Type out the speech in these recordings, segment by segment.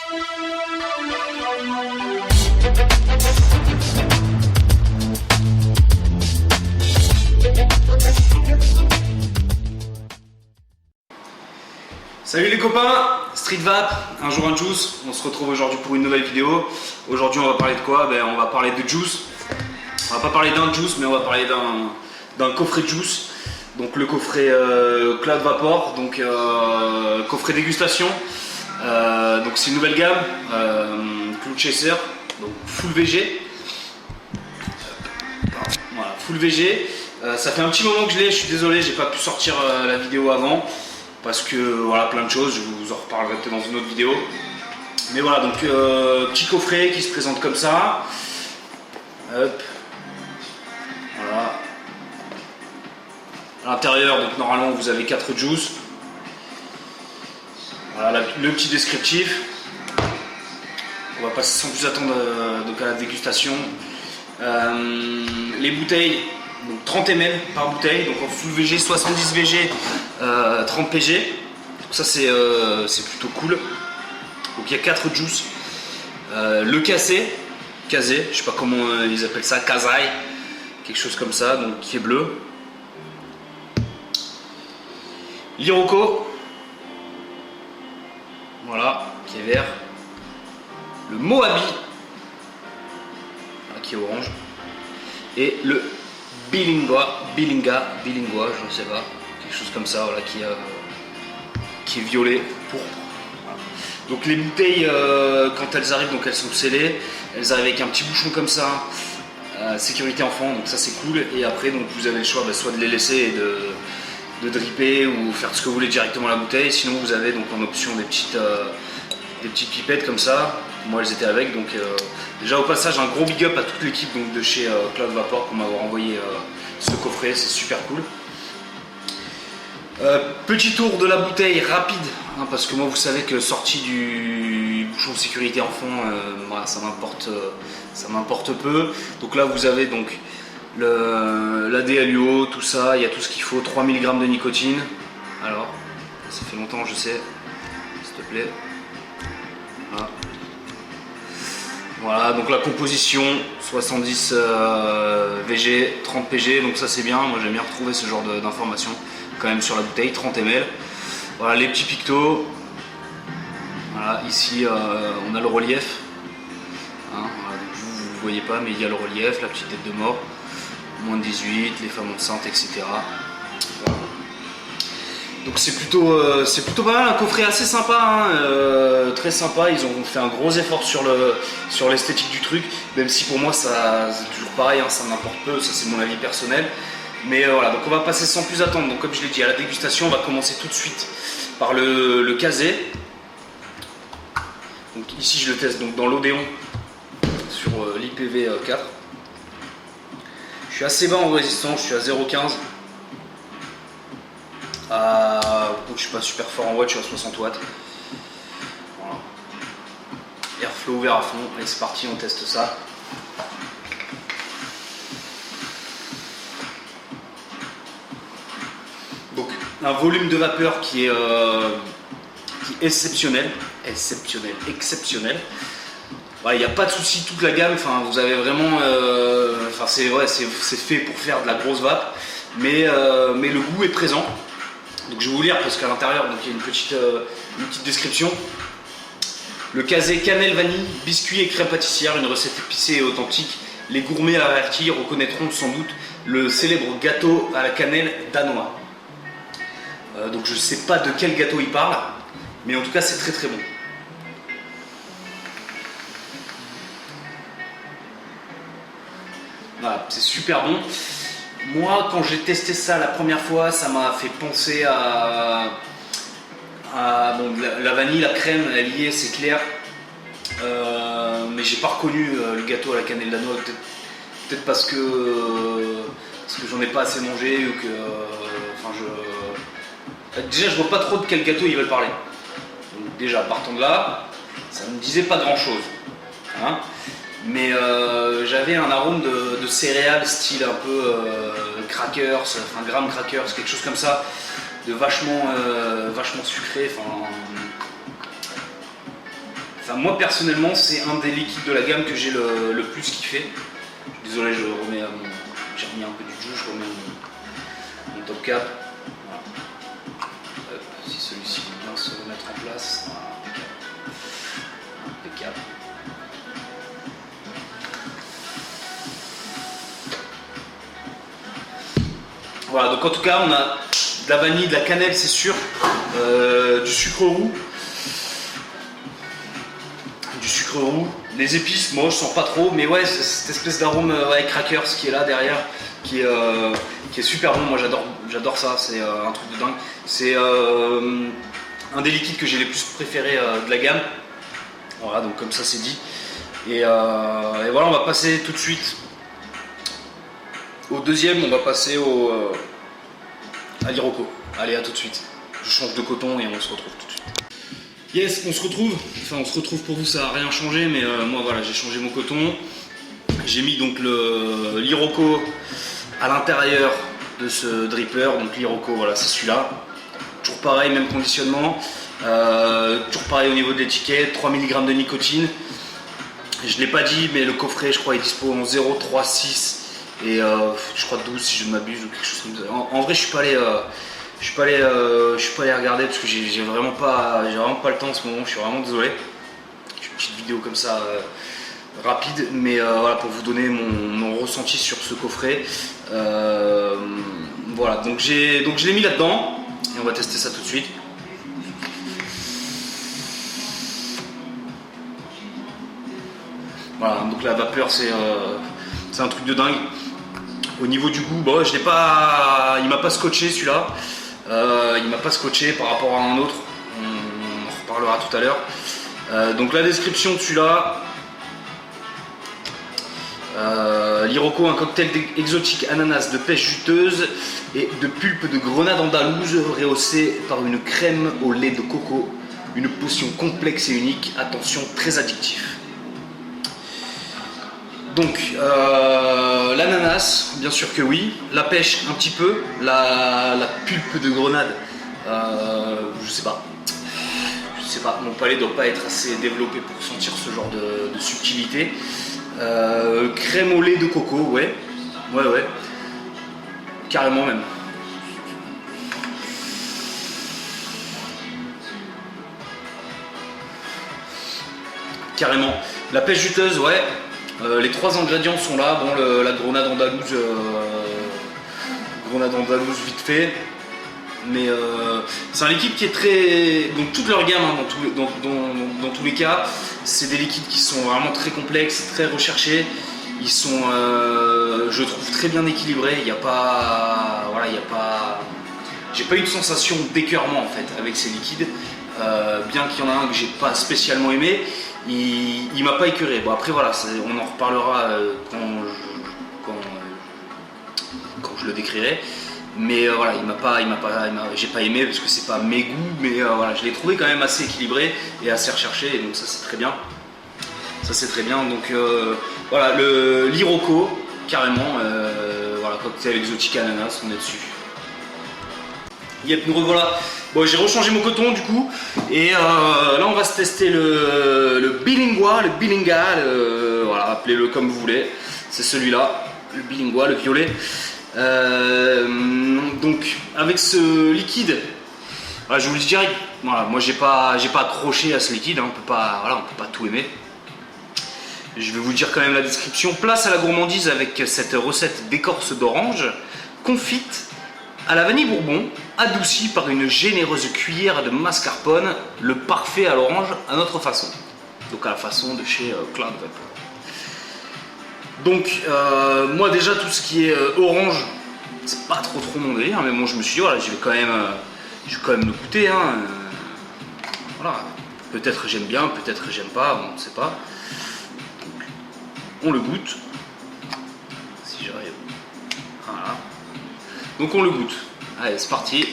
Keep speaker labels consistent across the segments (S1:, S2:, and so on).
S1: Salut les copains, Street Vap, un jour un juice, on se retrouve aujourd'hui pour une nouvelle vidéo. Aujourd'hui on va parler de quoi? On va parler de juice. On va pas parler d'un juice mais on va parler d'un coffret de juice. Donc le coffret Cloud Vapor, donc coffret dégustation. Donc c'est une nouvelle gamme, Cloud Chaser, donc full VG. Voilà, full VG. Ça fait un petit moment que je l'ai, je suis désolé, j'ai pas pu sortir la vidéo avant. Parce que voilà, plein de choses, je vous en reparlerai peut-être dans une autre vidéo. Mais voilà, donc petit coffret qui se présente comme ça. Hop. Voilà. À l'intérieur, donc normalement vous avez 4 juices. Voilà le petit descriptif. On va passer sans plus attendre donc à la dégustation. Les bouteilles. Donc 30 ml par bouteille, donc en full VG, 70 VG, 30 PG. Donc ça c'est plutôt cool. Donc il y a 4 juices. Le casé, je sais pas comment ils appellent ça, Kazai, quelque chose comme ça, donc qui est bleu. L'Iroko, voilà, qui est vert. Le Moabi, qui est orange. Et le Bilinga, je ne sais pas, quelque chose comme ça, voilà, qui est violet, pourpre. Voilà. Donc les bouteilles, quand elles arrivent, donc elles sont scellées, elles arrivent avec un petit bouchon comme ça, sécurité enfant, donc ça c'est cool. Et après, donc vous avez le choix, soit de les laisser et de dripper ou faire ce que vous voulez directement à la bouteille. Sinon vous avez donc en option des petites pipettes comme ça. Moi elles étaient avec, donc déjà au passage un gros big up à toute l'équipe de chez Cloud Vapor pour m'avoir envoyé ce coffret, c'est super cool. Petit tour de la bouteille rapide, hein, parce que moi vous savez que sortie du bouchon de sécurité enfant, voilà, ça m'importe peu. Donc là vous avez donc la DLUO, tout ça, il y a tout ce qu'il faut, 3 mg de nicotine. Alors, ça fait longtemps je sais, s'il te plaît. Voilà. Voilà, donc la composition 70 VG, 30 PG, donc ça c'est bien. Moi j'aime bien retrouver ce genre d'informations quand même sur la bouteille, 30 ml. Voilà les petits pictos. Voilà, ici on a le relief. Hein, voilà, donc vous ne le voyez pas, mais il y a le relief, la petite tête de mort, moins de 18, les femmes enceintes, etc. Voilà. Donc c'est plutôt pas mal, un coffret assez sympa, hein, très sympa. Ils ont fait un gros effort sur l'esthétique du truc, même si pour moi ça c'est toujours pareil, hein, ça m'importe peu, ça c'est mon avis personnel. Mais voilà, donc on va passer sans plus attendre. Donc comme je l'ai dit, à la dégustation, on va commencer tout de suite par le casé. Donc ici je le teste donc dans l'Odéon sur l'IPv4. Je suis assez bas en résistance, je suis à 0,15. Donc je suis pas super fort en watts, je suis à 60 watts. Voilà. Airflow ouvert à fond, allez c'est parti, on teste ça. Donc un volume de vapeur qui est exceptionnel. Voilà, il n'y a pas de souci, toute la gamme, enfin vous avez vraiment, c'est fait pour faire de la grosse vape, mais le goût est présent. Donc je vais vous lire parce qu'à l'intérieur il y a une petite description. Le casé cannelle vanille, biscuit et crème pâtissière, une recette épicée et authentique. Les gourmets avertis reconnaîtront sans doute le célèbre gâteau à la cannelle danois. Donc je ne sais pas de quel gâteau il parle, mais en tout cas c'est très très bon. Voilà, c'est super bon. Moi, quand j'ai testé ça la première fois, ça m'a fait penser à bon, la vanille, la crème, elle y est, c'est clair. Mais j'ai pas reconnu le gâteau à la cannelle danois, peut-être parce que j'en ai pas assez mangé ou que. Déjà, je vois pas trop de quel gâteau ils veulent parler. Donc déjà, partant de là, ça ne me disait pas grand-chose. Hein, mais j'avais un arôme de céréales style un peu crackers, enfin graham crackers, quelque chose comme ça, de vachement sucré, enfin moi personnellement c'est un des liquides de la gamme que j'ai le plus kiffé. Désolé, j'ai remis un peu du jus, je remets mon top cap. Voilà. Hop, si celui-ci veut bien se remettre en place, voilà, impeccable. Voilà, donc en tout cas on a de la vanille, de la cannelle c'est sûr, du sucre roux. Les épices, moi je sens pas trop, mais ouais, cette espèce d'arôme crackers qui est là derrière, qui est super bon. Moi j'adore ça, c'est un truc de dingue. C'est un des liquides que j'ai les plus préférés de la gamme. Voilà, donc comme ça c'est dit. Et voilà, on va passer tout de suite au deuxième, on va passer à l'Iroko. Allez, à tout de suite. Je change de coton et on se retrouve tout de suite. Yes, on se retrouve pour vous, ça n'a rien changé, mais moi voilà, j'ai changé mon coton. J'ai mis donc l'Iroko à l'intérieur de ce dripper, donc l'Iroko, voilà, c'est celui-là. Toujours pareil, même conditionnement, toujours pareil au niveau de l'étiquette, 3 mg de nicotine. Je ne l'ai pas dit, mais le coffret, je crois, est dispo en 0, 3, 6 et je crois 12 si je ne m'abuse ou quelque chose comme ça. En vrai, je suis pas allé regarder parce que j'ai vraiment pas le temps en ce moment, je suis vraiment désolé. Une petite vidéo comme ça rapide, mais voilà, pour vous donner mon ressenti sur ce coffret. Voilà, donc je l'ai mis là-dedans et on va tester ça tout de suite. Voilà, donc la vapeur c'est un truc de dingue. Au niveau du goût, bon, il m'a pas scotché celui-là. Il m'a pas scotché par rapport à un autre, on en reparlera tout à l'heure. Donc la description de celui-là, l'Iroko, un cocktail exotique ananas de pêche juteuse et de pulpe de grenade andalouse rehaussée par une crème au lait de coco, une potion complexe et unique, attention très addictif. Donc l'ananas, bien sûr que oui, la pêche un petit peu, la pulpe de grenade, je sais pas, mon palais doit pas être assez développé pour sentir ce genre de subtilité. Crème au lait de coco, ouais, carrément même. Carrément. La pêche juteuse, ouais. Les trois ingrédients sont là. Bon, la grenade andalouse vite fait. Mais c'est un liquide qui est très... Donc toute leur gamme, hein, dans tous les cas, c'est des liquides qui sont vraiment très complexes, très recherchés. Ils sont, je trouve, très bien équilibrés. Il n'y a pas... Voilà, il n'y a pas... J'ai pas eu de sensation d'écœurement en fait avec ces liquides. Bien qu'il y en a un que j'ai pas spécialement aimé, il m'a pas écœuré. Bon après voilà, on en reparlera quand je le décrirai. Mais voilà, j'ai pas aimé parce que c'est pas mes goûts, mais voilà, je l'ai trouvé quand même assez équilibré et assez recherché, et donc ça c'est très bien. Donc voilà, l'Iroko, carrément, voilà, cocktail exotique ananas, on est dessus. Yep, nous revoilà. Bon, j'ai rechangé mon coton du coup, et là on va se tester le Bilingua, voilà, appelez-le comme vous voulez, c'est celui-là, le Bilingua, le violet. Donc avec ce liquide, voilà, je vous le dis direct, voilà, moi j'ai pas accroché à ce liquide, hein, on peut pas tout aimer. Je vais vous dire quand même la description. Place à la gourmandise avec cette recette d'écorce d'orange confite à la vanille bourbon, adoucie par une généreuse cuillère de mascarpone, le parfait à l'orange à notre façon. Donc à la façon de chez Cloud Vapor. Donc moi déjà tout ce qui est orange, c'est pas trop mon délire, mais bon je me suis dit voilà, je vais quand même le goûter, hein. Voilà, peut-être j'aime bien, peut-être j'aime pas, bon, on ne sait pas. Donc, on le goûte, si j'arrive, voilà. Donc on le goûte, allez c'est parti.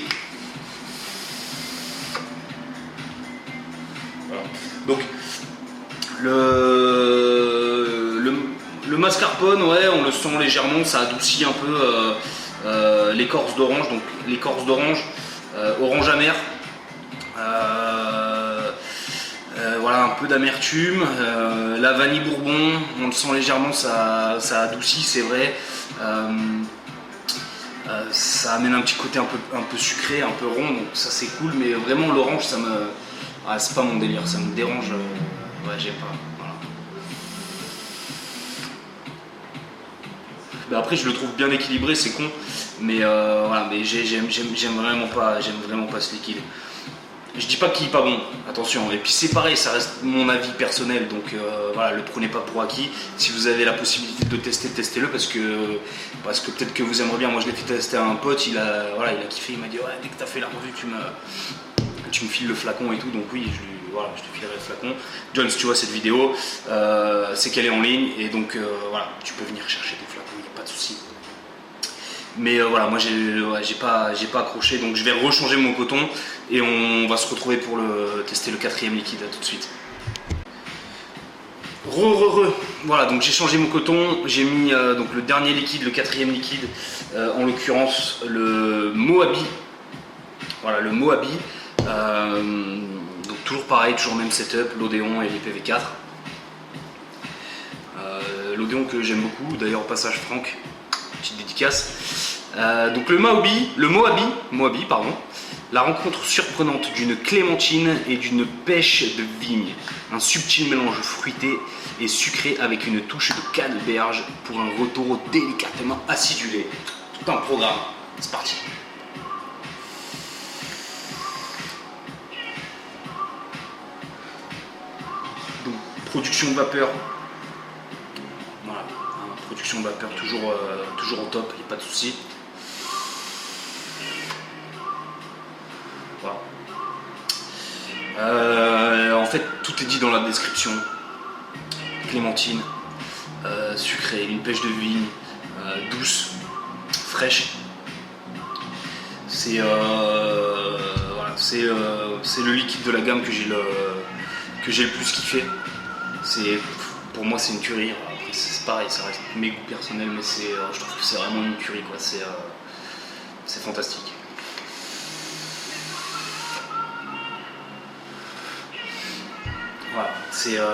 S1: Voilà. Donc le mascarpone, ouais, on le sent légèrement, ça adoucit un peu l'écorce d'orange, donc l'écorce d'orange, orange amer. Voilà, un peu d'amertume. La vanille bourbon, on le sent légèrement, ça adoucit, c'est vrai. Ça amène un petit côté un peu sucré, un peu rond, donc ça c'est cool, mais vraiment l'orange, ça me... Ah, c'est pas mon délire, ça me dérange. Ouais, j'aime pas. Voilà. Bah après, je le trouve bien équilibré, c'est con, mais voilà, mais j'aime vraiment pas ce liquide. Je dis pas qu'il est pas bon, attention, et puis c'est pareil, ça reste mon avis personnel, donc voilà, le prenez pas pour acquis. Si vous avez la possibilité de le tester, testez-le, parce que peut-être que vous aimerez bien. Moi je l'ai fait tester à un pote, il a kiffé, il m'a dit ouais, dès que t'as fait la revue, tu me files le flacon et tout, donc oui, je te filerai le flacon. John, si tu vois cette vidéo, c'est qu'elle est en ligne, et donc voilà, tu peux venir chercher tes flacons, il n'y a pas de souci. Mais voilà, moi j'ai pas accroché, donc je vais rechanger mon coton et on va se retrouver pour tester le 4e liquide tout de suite. Voilà, donc j'ai changé mon coton, j'ai mis donc le dernier liquide, le 4e liquide, en l'occurrence le Moabi. Voilà, le Moabi. Donc toujours pareil, toujours même setup, l'Odéon et l'IPv4. L'Odéon que j'aime beaucoup, d'ailleurs au passage Franck, petite dédicace. Donc le Moabi, pardon, la rencontre surprenante d'une clémentine et d'une pêche de vigne. Un subtil mélange fruité et sucré avec une touche de canneberge pour un retour délicatement acidulé. Tout un programme, c'est parti. Donc, production de vapeur. Voilà, production de vapeur toujours au top, il n'y a pas de souci. Voilà. En fait, tout est dit dans la description. Clémentine, sucrée, une pêche de vigne, douce, fraîche. C'est voilà, le liquide de la gamme que j'ai le plus kiffé. Pour moi, c'est une tuerie. C'est pareil, ça reste mes goûts personnels, mais je trouve que c'est vraiment une tuerie, quoi. C'est fantastique. Voilà,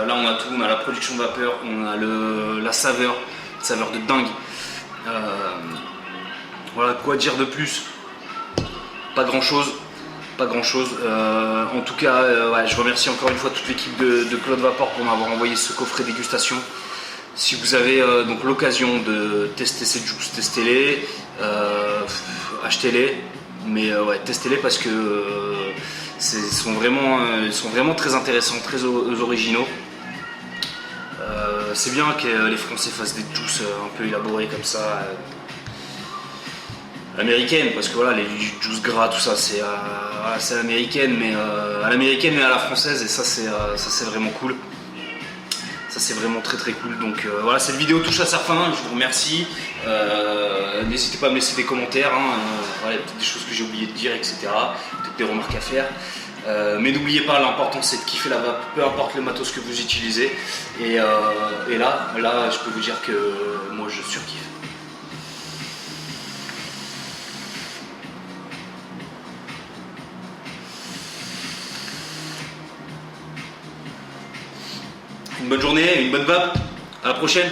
S1: là on a tout, on a la production de vapeur, on a la saveur de dingue. Voilà, quoi dire de plus? Pas grand chose. En tout cas, ouais, je remercie encore une fois toute l'équipe de Claude Vapor pour m'avoir envoyé ce coffret dégustation. Si vous avez donc l'occasion de tester ces juices, testez-les, achetez-les, mais ouais, testez-les parce que ils sont vraiment très intéressants, très originaux. C'est bien que les Français fassent des juices un peu élaborées comme ça, américaines, parce que voilà, les juices gras, tout ça, c'est à l'américaine, mais à l'américaine mais à la française, et ça c'est vraiment cool. Ça c'est vraiment très très cool. Donc voilà, cette vidéo touche à sa fin, je vous remercie. N'hésitez pas à me laisser des commentaires, voilà, peut-être des choses que j'ai oublié de dire, etc. Peut-être des remarques à faire. Mais n'oubliez pas, l'important c'est de kiffer la vape, peu importe le matos que vous utilisez. Et là, je peux vous dire que moi je surkiffe. Une bonne journée, une bonne vape, à la prochaine.